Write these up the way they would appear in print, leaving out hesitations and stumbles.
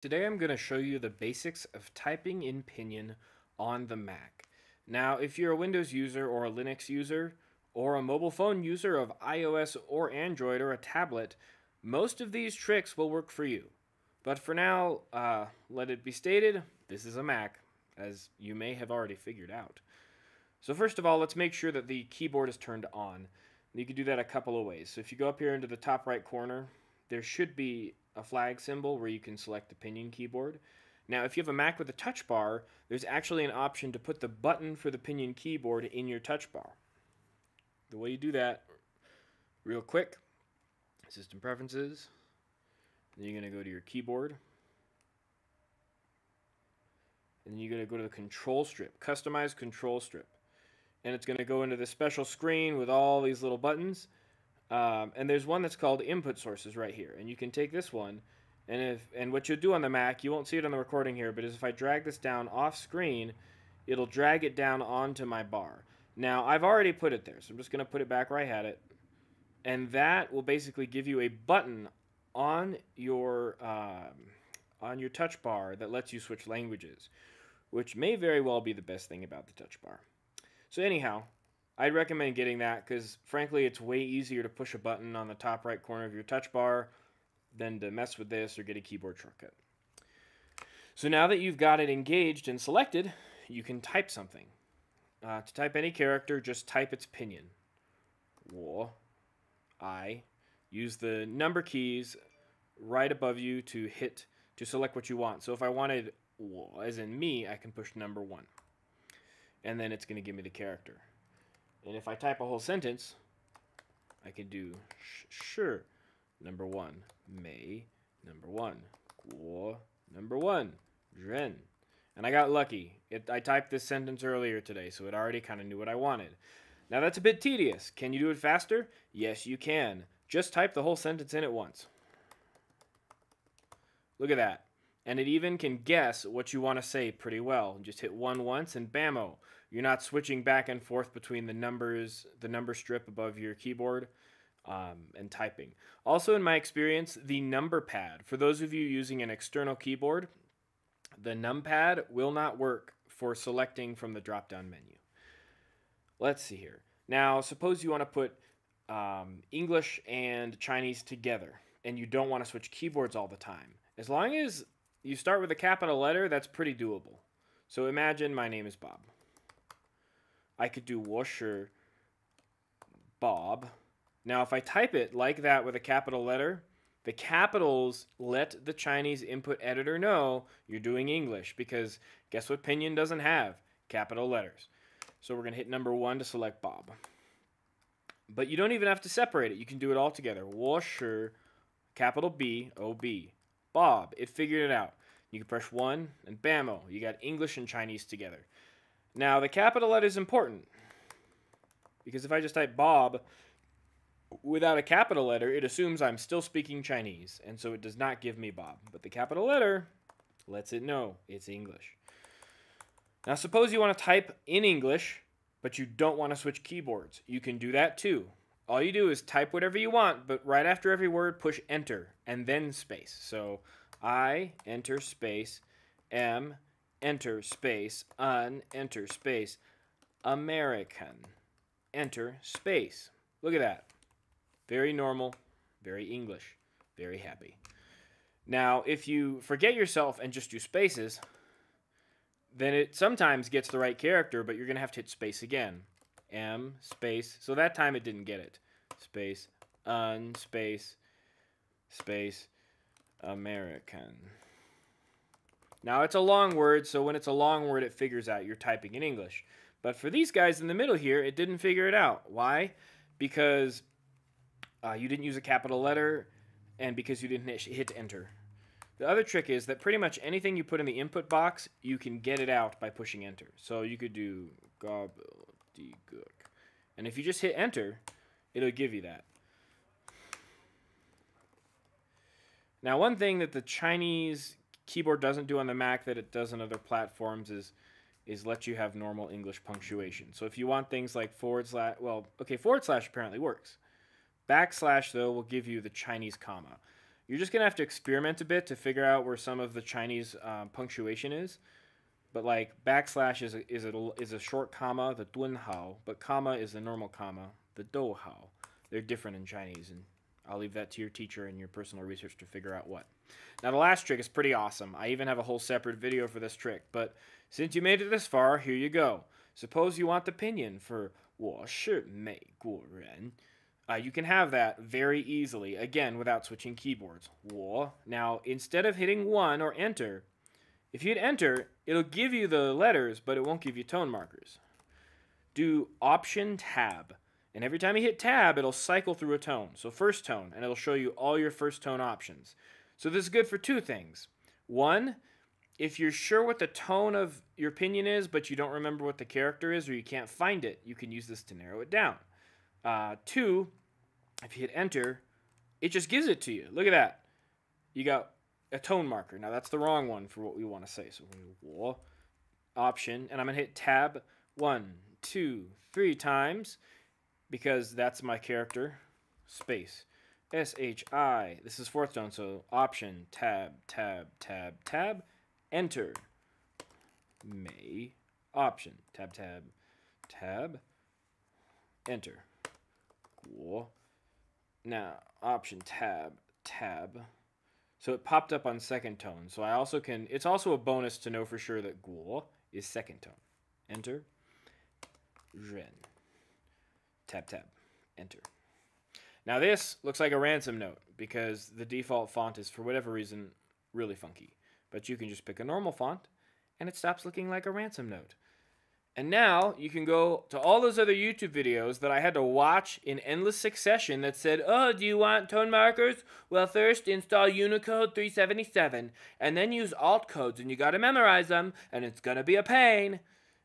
Today I'm going to show you the basics of typing in Pinyin on the Mac. Now, if you're a Windows user or a Linux user or a mobile phone user of iOS or Android or a tablet, most of these tricks will work for you. But for now, let it be stated, this is a Mac, as you may have already figured out. So first of all, let's make sure that the keyboard is turned on. You can do that a couple of ways. So if you go up here into the top right corner, there should be a flag symbol where you can select the Pinyin keyboard. Now, if you have a Mac with a touch bar, there's actually an option to put the button for the Pinyin keyboard in your touch bar. The way you do that, real quick, System Preferences, then you're going to go to your keyboard, and then you're going to go to the Control Strip, Customize Control Strip. And it's going to go into this special screen with all these little buttons. And there's one that's called Input Sources right here. And you can take this one, and what you'll do on the Mac, you won't see it on the recording here, but is if I drag this down off screen, it'll drag it down onto my bar. Now, I've already put it there, so I'm just going to put it back where I had it. And that will basically give you a button on your touch bar that lets you switch languages, which may very well be the best thing about the touch bar. So anyhow, I'd recommend getting that because, frankly, it's way easier to push a button on the top right corner of your touch bar than to mess with this or get a keyboard shortcut. So now that you've got it engaged and selected, you can type something. To type any character, just type its Pinyin. Wo, I. Use the number keys right above you to select what you want. So if I wanted wo, as in me, I can push number 1. And then it's going to give me the character. And if I type a whole sentence, I can do sure, number 1, May, number 1, Guo, number 1, Zhen. And I got lucky. I typed this sentence earlier today, so it already kind of knew what I wanted. Now that's a bit tedious. Can you do it faster? Yes, you can. Just type the whole sentence in at once. Look at that. And it even can guess what you want to say pretty well. Just hit 1 once and bammo. You're not switching back and forth between the numbers, the number strip above your keyboard, and typing. Also, in my experience, the number pad. For those of you using an external keyboard, the numpad will not work for selecting from the drop-down menu. Let's see here. Now, suppose you want to put English and Chinese together, and you don't want to switch keyboards all the time. As long as you start with a capital letter, that's pretty doable. So imagine my name is Bob. I could do Washer Bob. Now, if I type it like that with a capital letter, the capitals let the Chinese input editor know you're doing English, because guess what Pinyin doesn't have? Capital letters. So we're going to hit number 1 to select Bob. But you don't even have to separate it. You can do it all together. Washer, capital B, O-B. Bob. It figured it out. You can press 1 and bammo. You got English and Chinese together. Now, the capital letter is important, because if I just type Bob without a capital letter, it assumes I'm still speaking Chinese, and so it does not give me Bob. But the capital letter lets it know it's English. Now, suppose you want to type in English, but you don't want to switch keyboards. You can do that too. All you do is type whatever you want, but right after every word, push enter, and then space. So, I, enter, space, M, enter, space, enter, space, American, enter, space. Look at that. Very normal, very English, very happy. Now, if you forget yourself and just do spaces, then it sometimes gets the right character, but you're going to have to hit space again. M, space. So that time it didn't get it. Space, space, space, American. Now, it's a long word, so when it's a long word, it figures out you're typing in English. But for these guys in the middle here, it didn't figure it out. Why? Because you didn't use a capital letter, and because you didn't hit enter. The other trick is that pretty much anything you put in the input box, you can get it out by pushing enter. So you could do gobbledygook. And if you just hit enter, it'll give you that. Now, one thing that the Chinese keyboard doesn't do on the Mac that it does on other platforms is let you have normal English punctuation. So if you want things like forward slash, well, okay, forward slash apparently works. Backslash, though, will give you the Chinese comma. You're just going to have to experiment a bit to figure out where some of the Chinese punctuation is. But like backslash is a short comma, the dun hao, but comma is the normal comma, the dou hao. They're different in Chinese, and I'll leave that to your teacher and your personal research to figure out what. Now the last trick is pretty awesome. I even have a whole separate video for this trick, but since you made it this far, here you go. Suppose you want the pinyin for 我是美国人. You can have that very easily, again, without switching keyboards. 我. Now, instead of hitting 1 or enter, if you hit enter, it'll give you the letters, but it won't give you tone markers. Do Option Tab. And every time you hit Tab, it'll cycle through a tone. So first tone, and it'll show you all your first tone options. So this is good for two things. One, if you're sure what the tone of your pinyin is, but you don't remember what the character is or you can't find it, you can use this to narrow it down. Two, if you hit enter, it just gives it to you. Look at that. You got a tone marker. Now that's the wrong one for what we want to say. So we'll option, and I'm going to hit tab 1, 2, 3 times because that's my character. Space. SHI. This is fourth tone, so option, tab, tab, tab, tab, enter. May, option, tab, tab, tab, enter. Cool. Now, option, tab, tab. So it popped up on second tone. So I also can, it's also a bonus to know for sure that guo is second tone. Enter. Ren. Tab, tab. Enter. Now this looks like a ransom note because the default font is, for whatever reason, really funky. But you can just pick a normal font and it stops looking like a ransom note. And now you can go to all those other YouTube videos that I had to watch in endless succession that said, oh, do you want tone markers? Well, first install Unicode 377 and then use alt codes and you got to memorize them and it's going to be a pain.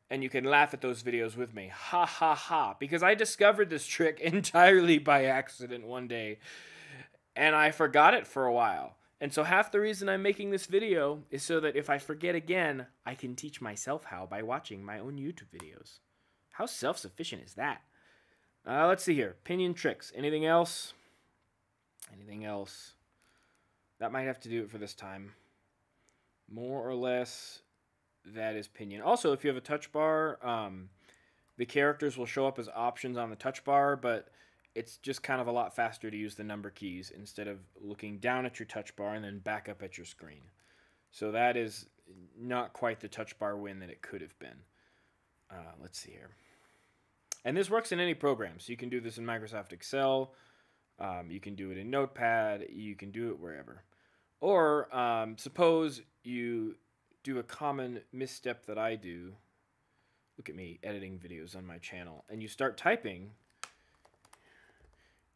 And you can laugh at those videos with me. Ha ha ha. Because I discovered this trick entirely by accident one day and I forgot it for a while. And so half the reason I'm making this video is so that if I forget again, I can teach myself how by watching my own YouTube videos. How self-sufficient is that? Let's see here. Pinyin tricks. Anything else? Anything else? That might have to do it for this time. More or less, that is pinyin. Also, if you have a touch bar, the characters will show up as options on the touch bar, but it's just kind of a lot faster to use the number keys instead of looking down at your touch bar and then back up at your screen. So that is not quite the touch bar win that it could have been. Let's see here. And this works in any program. So you can do this in Microsoft Excel. You can do it in Notepad. You can do it wherever. Or suppose you do a common misstep that I do. Look at me editing videos on my channel. And you start typing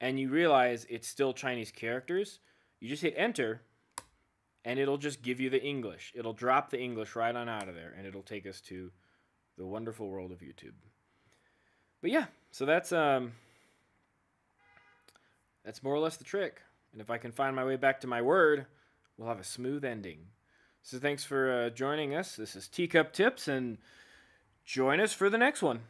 and you realize it's still Chinese characters, you just hit enter, and it'll just give you the English. It'll drop the English right on out of there, and it'll take us to the wonderful world of YouTube. But yeah, so that's more or less the trick. And if I can find my way back to my word, we'll have a smooth ending. So thanks for joining us. This is Teacup Tips, and join us for the next one.